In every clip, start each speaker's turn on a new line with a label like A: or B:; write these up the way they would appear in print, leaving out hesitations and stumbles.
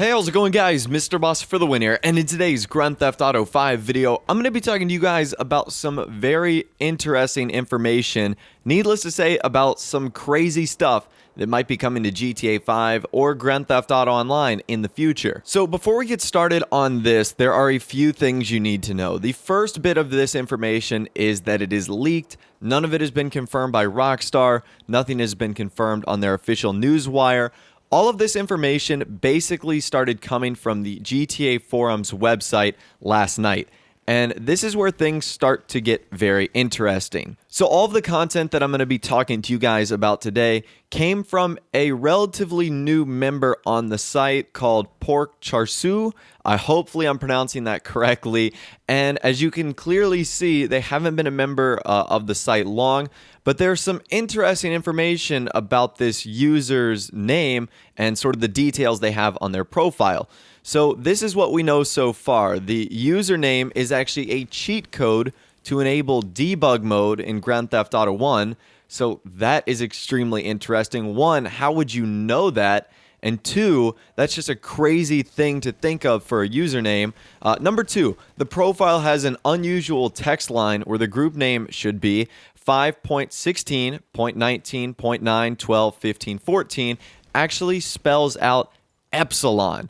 A: Hey, how's it going, guys? MrBossFTW here, and in today's Grand Theft Auto 5 video, I'm going to be talking to you guys about some very interesting information, needless to say, about some crazy stuff that might be coming to GTA 5 or Grand Theft Auto Online in the future. So before we get started on this, there are a few things you need to know. The first bit of this information is that it is leaked. None of it has been confirmed by Rockstar. Nothing has been confirmed on their official newswire. All of this information basically started coming from the GTA Forums website last night. And this is where things start to get very interesting. So all of the content that I'm going to be talking to you guys about today came from a relatively new member on the site called Pork Charsu. Hopefully I'm pronouncing that correctly. And as you can clearly see, they haven't been a member of the site long, but there's some interesting information about this user's name and sort of the details they have on their profile. So this is what we know so far. The username is actually a cheat code to enable debug mode in Grand Theft Auto 1. So that is extremely interesting. One, how would you know that? And two, that's just a crazy thing to think of for a username. Number two, the profile has an unusual text line where the group name should be 5.16.19.9.12.15.14 actually spells out epsilon.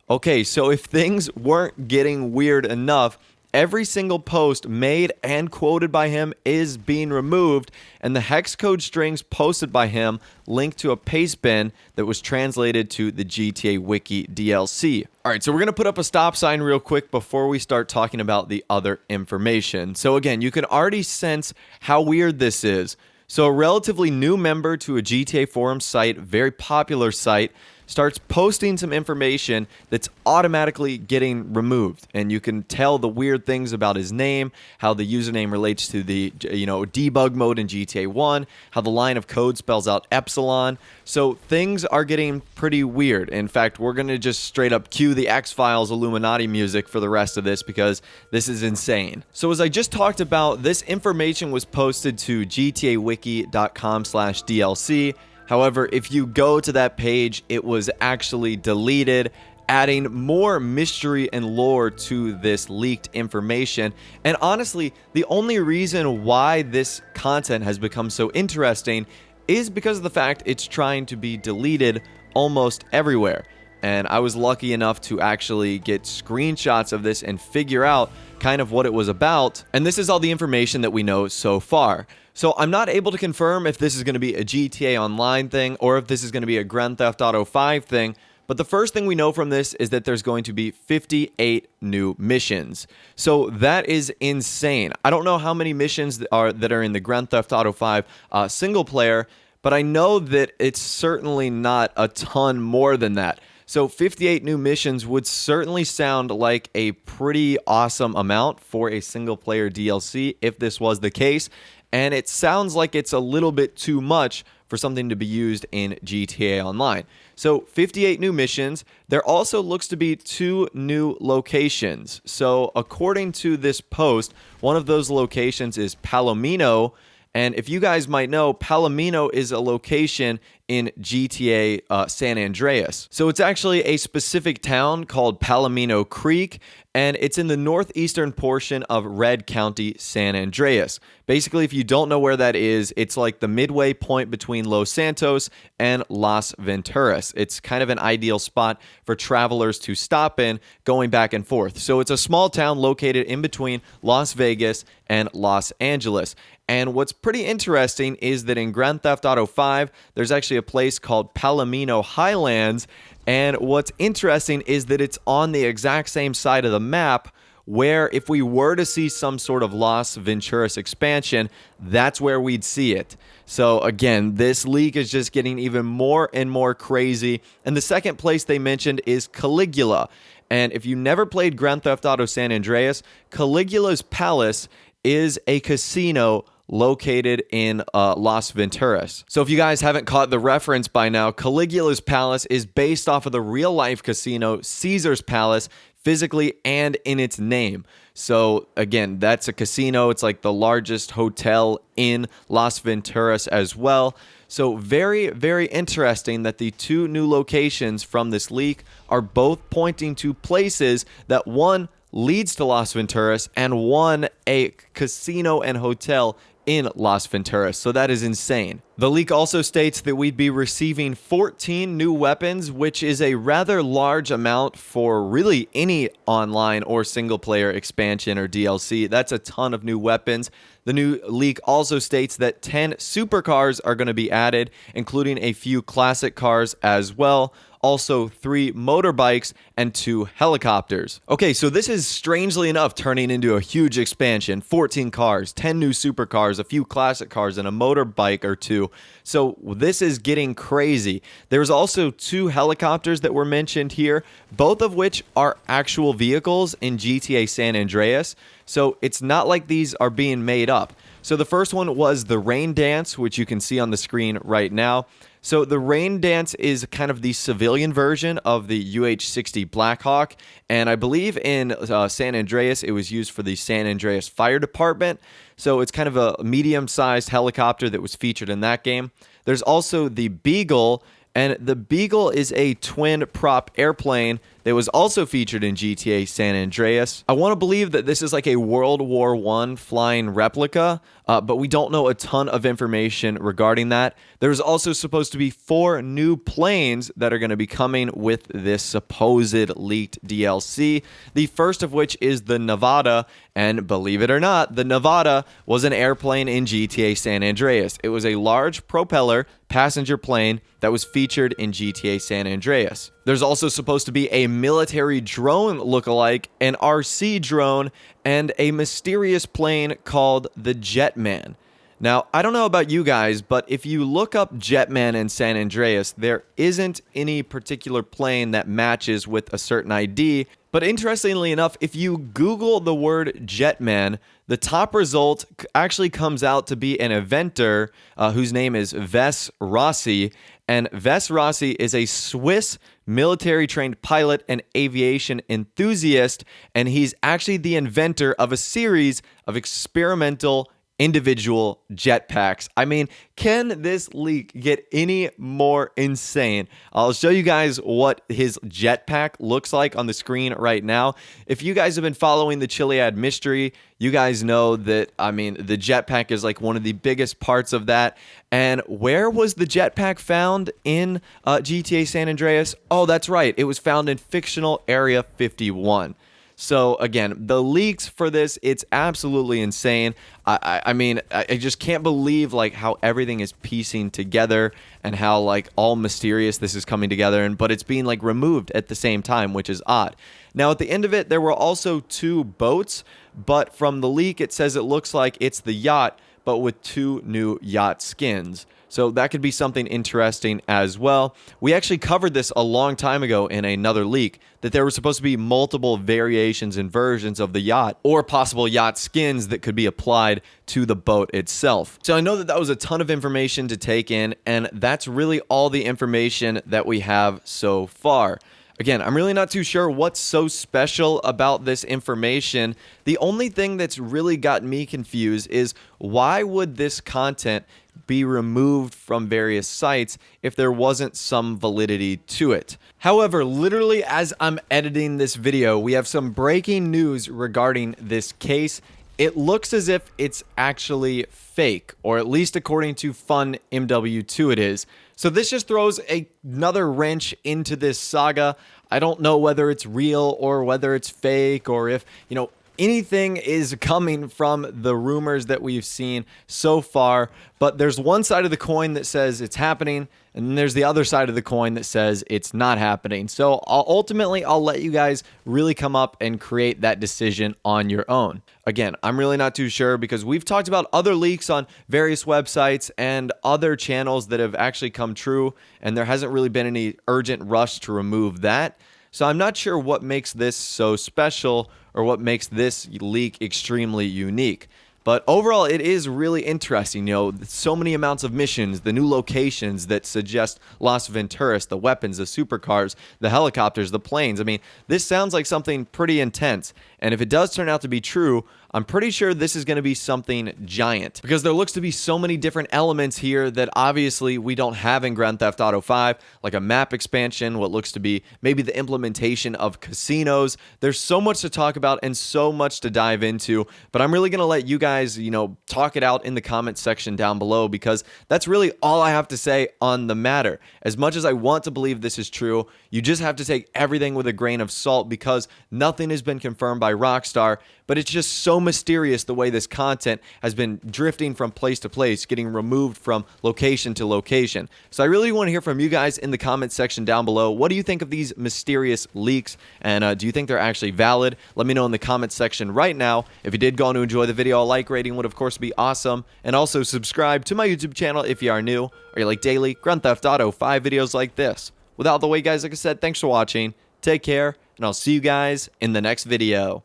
A: Okay, so if things weren't getting weird enough, every single post made and quoted by him is being removed, and the hex code strings posted by him link to a paste bin that was translated to the GTA Wiki DLC. Alright, so we're going to put up a stop sign real quick before we start talking about the other information. So again, you can already sense how weird this is. So a relatively new member to a GTA Forum site, very popular site, starts posting some information that's automatically getting removed. And you can tell the weird things about his name, how the username relates to the debug mode in GTA 1, how the line of code spells out epsilon. So things are getting pretty weird. In fact, we're going to just straight up cue the X-Files Illuminati music for the rest of this because this is insane. So as I just talked about, this information was posted to GTAWiki.com/DLC. However, if you go to that page, it was actually deleted, adding more mystery and lore to this leaked information. And honestly, the only reason why this content has become so interesting is because of the fact it's trying to be deleted almost everywhere. And I was lucky enough to actually get screenshots of this and figure out kind of what it was about. And this is all the information that we know so far. So I'm not able to confirm if this is going to be a GTA Online thing or if this is going to be a Grand Theft Auto 5 thing. But the first thing we know from this is that there's going to be 58 new missions. So that is insane. I don't know how many missions that are in the Grand Theft Auto 5 single player, but I know that it's certainly not a ton more than that. So 58 new missions would certainly sound like a pretty awesome amount for a single player DLC if this was the case. And it sounds like it's a little bit too much for something to be used in GTA Online. So 58 new missions. There also looks to be 2 new locations. So according to this post, one of those locations is Palomino. And if you guys might know, Palomino is a location in GTA San Andreas. So it's actually a specific town called Palomino Creek, and it's in the northeastern portion of Red County, San Andreas. Basically, if you don't know where that is, it's like the midway point between Los Santos and Las Venturas. It's kind of an ideal spot for travelers to stop in going back and forth. So it's a small town located in between Las Vegas and Los Angeles. And what's pretty interesting is that in Grand Theft Auto 5, there's actually a place called Palomino Highlands. And what's interesting is that it's on the exact same side of the map where if we were to see some sort of Las Venturas expansion, that's where we'd see it. So again, this leak is just getting even more and more crazy. And the second place they mentioned is Caligula. And if you never played Grand Theft Auto San Andreas, Caligula's Palace is a casino located in Las Venturas. So if you guys haven't caught the reference by now, Caligula's Palace is based off of the real-life casino Caesar's Palace, physically and in its name. So again, that's a casino. It's like the largest hotel in Las Venturas as well. So very, very interesting that the two new locations from this leak are both pointing to places that one leads to Las Venturas and one a casino and hotel in Las Venturas. So that is insane. The leak also states that we'd be receiving 14 new weapons, which is a rather large amount for really any online or single player expansion or DLC. That's a ton of new weapons. The new leak also states that 10 supercars are going to be added, including a few classic cars as well. Also 3 motorbikes and 2 helicopters. Okay, so this is strangely enough turning into a huge expansion. 14 cars, 10 new supercars, a few classic cars, and a motorbike or 2. So this is getting crazy. There's also 2 helicopters that were mentioned here, both of which are actual vehicles in GTA San Andreas. So it's not like these are being made up. So the first one was the Rain Dance, which you can see on the screen right now. So the Rain Dance is kind of the civilian version of the UH-60 Blackhawk, and I believe in San Andreas it was used for the San Andreas Fire Department. So it's kind of a medium-sized helicopter that was featured in that game. There's also the Beagle, and the Beagle is a twin-prop airplane that was also featured in GTA San Andreas. I want to believe that this is like a World War I flying replica, but we don't know a ton of information regarding that. There's also supposed to be 4 new planes that are going to be coming with this supposed leaked DLC. The first of which is the Nevada, and believe it or not, the Nevada was an airplane in GTA San Andreas. It was a large propeller passenger plane that was featured in GTA San Andreas. There's also supposed to be a military drone lookalike, an RC drone, and a mysterious plane called the Jetman. Now, I don't know about you guys, but if you look up Jetman in San Andreas, there isn't any particular plane that matches with a certain ID. But interestingly enough, if you Google the word Jetman, the top result actually comes out to be an inventor whose name is Ves Rossi. And Ves Rossi is a Swiss military-trained pilot and aviation enthusiast, and he's actually the inventor of a series of experimental individual jetpacks. I mean, can this leak get any more insane? I'll show you guys what his jetpack looks like on the screen right now. If you guys have been following the Chiliad mystery, you guys know that, I mean, the jetpack is like one of the biggest parts of that. And where was the jetpack found in GTA San Andreas? Oh, that's right. It was found in fictional Area 51. So again, the leaks for this, it's absolutely insane. I mean, I just can't believe like how everything is piecing together and how like all mysterious this is coming together, but it's being like removed at the same time, which is odd. Now at the end of it, there were also 2 boats, but from the leak, it says it looks like it's the yacht, but with 2 new yacht skins. So that could be something interesting as well. We actually covered this a long time ago in another leak, that there were supposed to be multiple variations and versions of the yacht or possible yacht skins that could be applied to the boat itself. So I know that that was a ton of information to take in, and that's really all the information that we have so far. Again, I'm really not too sure what's so special about this information. The only thing that's really got me confused is why would this content be removed from various sites if there wasn't some validity to it? However, literally as I'm editing this video, we have some breaking news regarding this case. It looks as if it's actually fake, or at least according to Fun MW2 it is. So this just throws another wrench into this saga. I don't know whether it's real or whether it's fake, or if, you know, anything is coming from the rumors that we've seen so far. But there's one side of the coin that says it's happening, and then there's the other side of the coin that says it's not happening. So ultimately, I'll let you guys really come up and create that decision on your own. Again, I'm really not too sure because we've talked about other leaks on various websites and other channels that have actually come true, and there hasn't really been any urgent rush to remove that. So I'm not sure what makes this so special or what makes this leak extremely unique. But overall, it is really interesting, so many amounts of missions, the new locations that suggest Las Venturas, the weapons, the supercars, the helicopters, the planes. I mean, this sounds like something pretty intense. And if it does turn out to be true, I'm pretty sure this is going to be something giant, because there looks to be so many different elements here that obviously we don't have in Grand Theft Auto 5, like a map expansion, what looks to be maybe the implementation of casinos. There's so much to talk about and so much to dive into, but I'm really going to let you guys, talk it out in the comment section down below, because that's really all I have to say on the matter. As much as I want to believe this is true, you just have to take everything with a grain of salt, because nothing has been confirmed by Rockstar, but it's just so mysterious the way this content has been drifting from place to place, getting removed from location to location. So I really want to hear from you guys in the comment section down below. What do you think of these mysterious leaks, and do you think they're actually valid? Let me know in the comment section right now. If you did go on to enjoy the video, a like rating would of course be awesome, and also subscribe to my YouTube channel if you are new, or you like daily Grand Theft Auto 5 videos like this. Without the way, guys, like I said, thanks for watching, take care, and I'll see you guys in the next video.